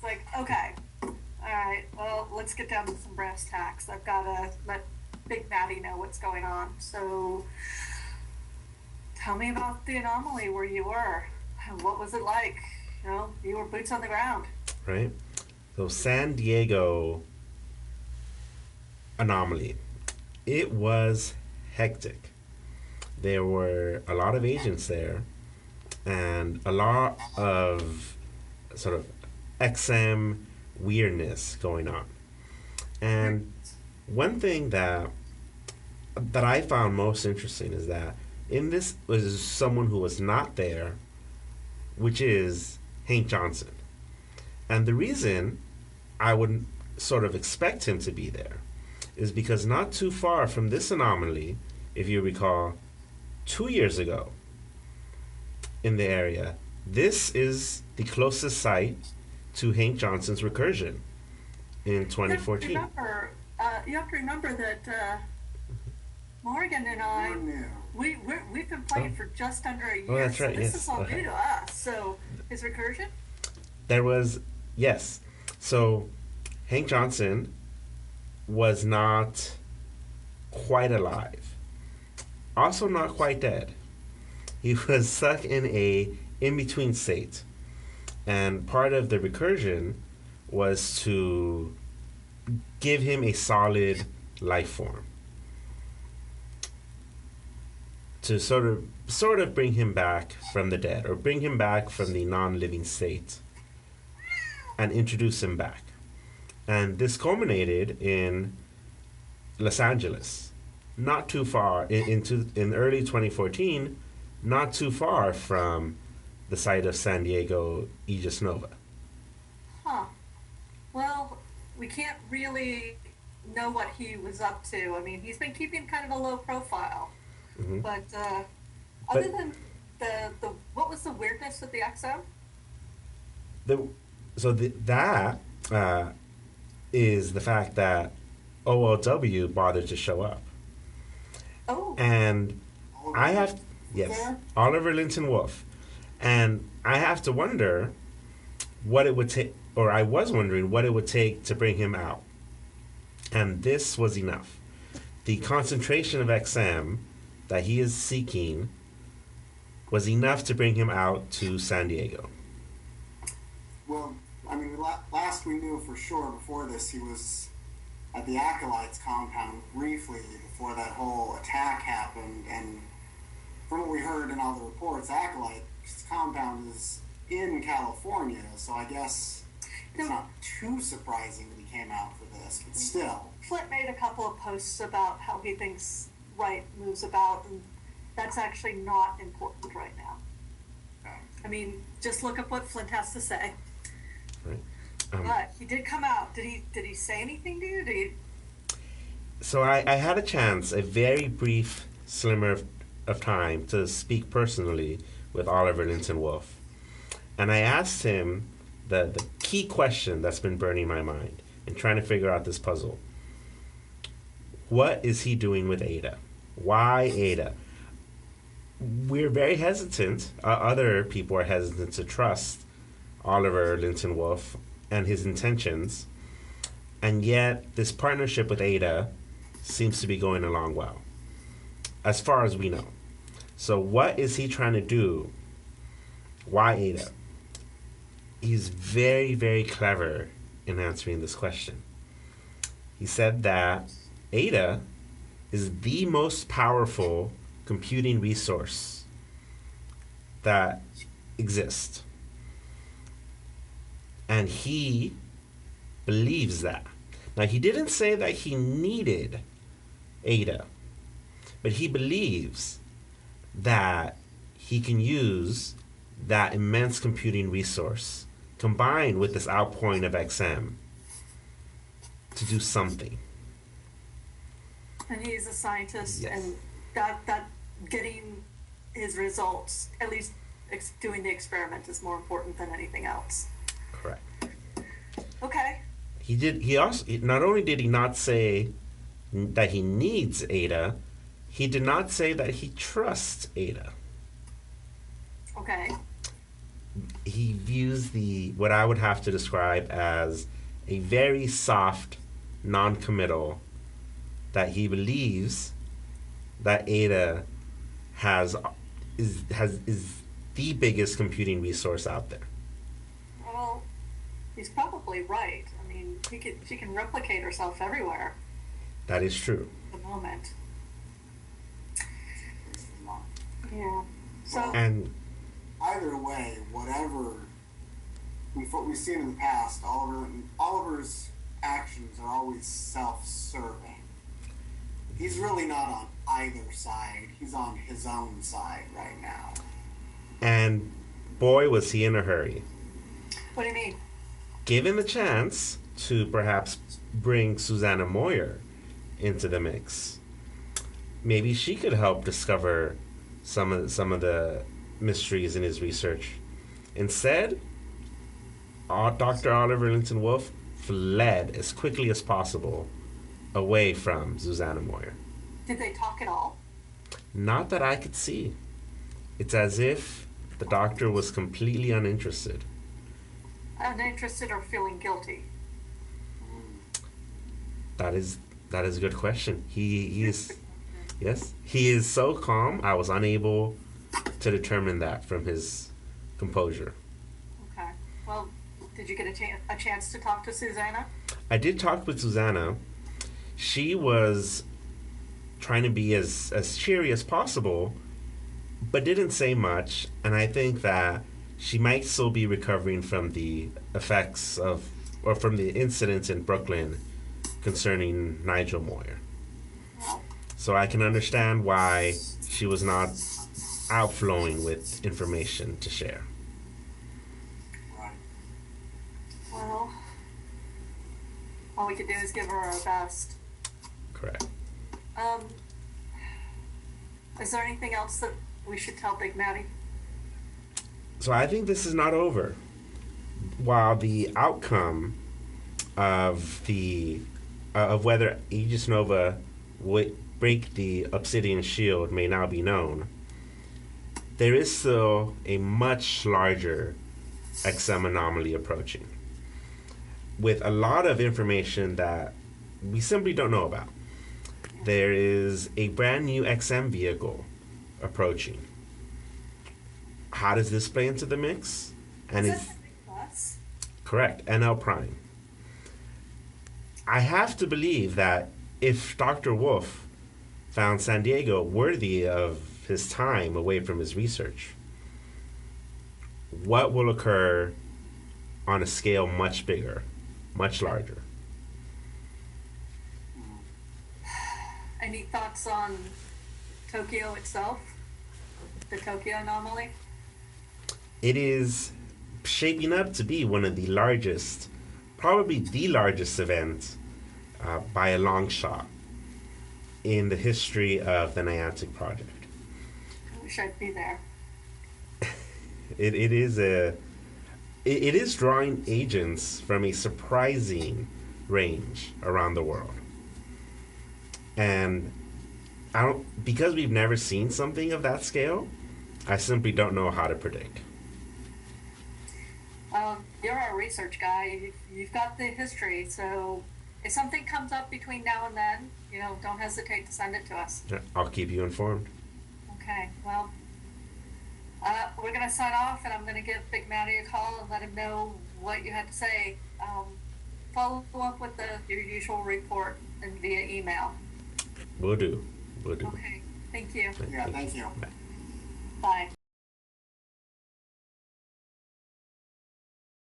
It's like, okay, all right, well, let's get down to some brass tacks. I've got to let Big Maddie know what's going on. So tell me about the anomaly where you were. What was it like? You were boots on the ground. right? So San Diego anomaly. It was hectic. There were a lot of agents there and a lot of sort of XM weirdness going on. And one thing that I found most interesting is that in this was someone who was not there, which is Hank Johnson. And the reason I would sort of expect him to be there is because not too far from this anomaly, if you recall, 2 years ago in the area, this is the closest site to Hank Johnson's recursion in You have to 2014. remember, you have to remember that Morgan and I, we've been playing for just under a Oh, year, that's so right. this is Yes. all new Okay. to us. So his recursion? There was, yes. So Hank Johnson was not quite alive. Also not quite dead. He was stuck in a in between state. And part of the recursion was to give him a solid life form. To sort of bring him back from the dead or bring him back from the non-living state and introduce him back. And this culminated in Los Angeles, not too far in early 2014, not too far from the site of San Diego Aegis Nova. Huh. Well, we can't really know what he was up to. I mean, he's been keeping kind of a low profile. Hmm. But other But than the what was the weirdness with the XM? the that uh, is the fact that OLW bothered to show up, Oh, and I Oliver have was yes, there? Oliver Linton Wolf, and I have to wonder what it would take, or I was wondering what it would take to bring him out. And this was enough. The concentration of XM that he is seeking was enough to bring him out to San Diego. Well, I mean, last we knew for sure before this, he was at the Acolytes compound briefly before that whole attack happened. And from what we heard in all the reports, Acolyte's compound is in California, so I guess it's not too surprising that he came out for this, but still. Flint made a couple of posts about how he thinks Wright moves about, and that's actually not important right now. I mean, just look up what Flint has to say. Right? Um, But he did come out. Did he say anything to you? so I had a chance, a very brief slimmer of time, to speak personally with Oliver Linton Wolf. And I asked him the key question that's been burning my mind and trying to figure out this puzzle. What is he doing with Ada? Why Ada? We're very hesitant. Other people are hesitant to trust Oliver Linton Wolf and his intentions, and yet this partnership with Ada seems to be going along well, as far as we know. So, what is he trying to do? Why Ada? He's very, very clever in answering this question. He said that Ada is the most powerful computing resource that exists. And he believes that. Now, he didn't say that he needed Ada, but he believes that he can use that immense computing resource combined with this outpouring of XM to do something. And he's a scientist, Yes. and that getting his results, at least doing the experiment, is more important than anything else. Correct. Okay. He also, not only did he not say that he needs Ada, he did not say that he trusts Ada. Okay. he views the what I would have to describe as a very soft non-committal that he believes that Ada has is the biggest computing resource out there. Well, he's probably right. I mean, she can replicate herself everywhere That is true. at the moment. Yeah. So, And Either way, whatever we've seen in the past, Oliver's actions are always self-serving. He's really not on either side. He's on his own side right now. and boy was he in a hurry. what do you mean? Given the chance to perhaps bring Susanna Moyer into the mix, maybe she could help discover some of the mysteries in his research. Instead, Dr. Oliver Linton Wolf fled as quickly as possible away from Susanna Moyer. Did they talk at all? Not that I could see. It's as if the doctor was completely uninterested. Uninterested or feeling guilty? That is a good question. He is yes, he is so calm. I was unable to determine that from his composure. Okay. Well, did you get a chance to talk to Susanna? I did talk with Susanna. She was trying to be as cheery as possible, but didn't say much. And I think that she might still be recovering from the effects of, or from the incidents in Brooklyn concerning Nigel Moyer. Well, So I can understand why she was not outflowing with information to share. Right. well, all we could do is give her our best. Correct. Um, is there anything else that we should tell Big Matty? So I think this is not over. While the outcome of the of whether Aegis Nova would break the Obsidian Shield may now be known, there is still a much larger XM anomaly approaching, with a lot of information that we simply don't know about. There is a brand new XM vehicle approaching. How does this play into the mix? And Is is that the big bus? correct, NL Prime. I have to believe that if Dr. Wolf found San Diego worthy of his time away from his research, what will occur on a scale much bigger, much larger? Any thoughts on Tokyo itself? The Tokyo anomaly? It is shaping up to be one of the largest, probably the largest event by a long shot in the history of the Niantic project. I wish I'd be there. It is drawing agents from a surprising range around the world, and because we've never seen something of that scale, I simply don't know how to predict. You're our research guy. You've got the history, so if something comes up between now and then, don't hesitate to send it to us. I'll keep you informed. Okay, well, we're going to sign off, and I'm going to give Big Matty a call and let him know what you had to say. Follow up with your usual report and via email. Will do. Okay, thank you. Yeah, thank you. Bye.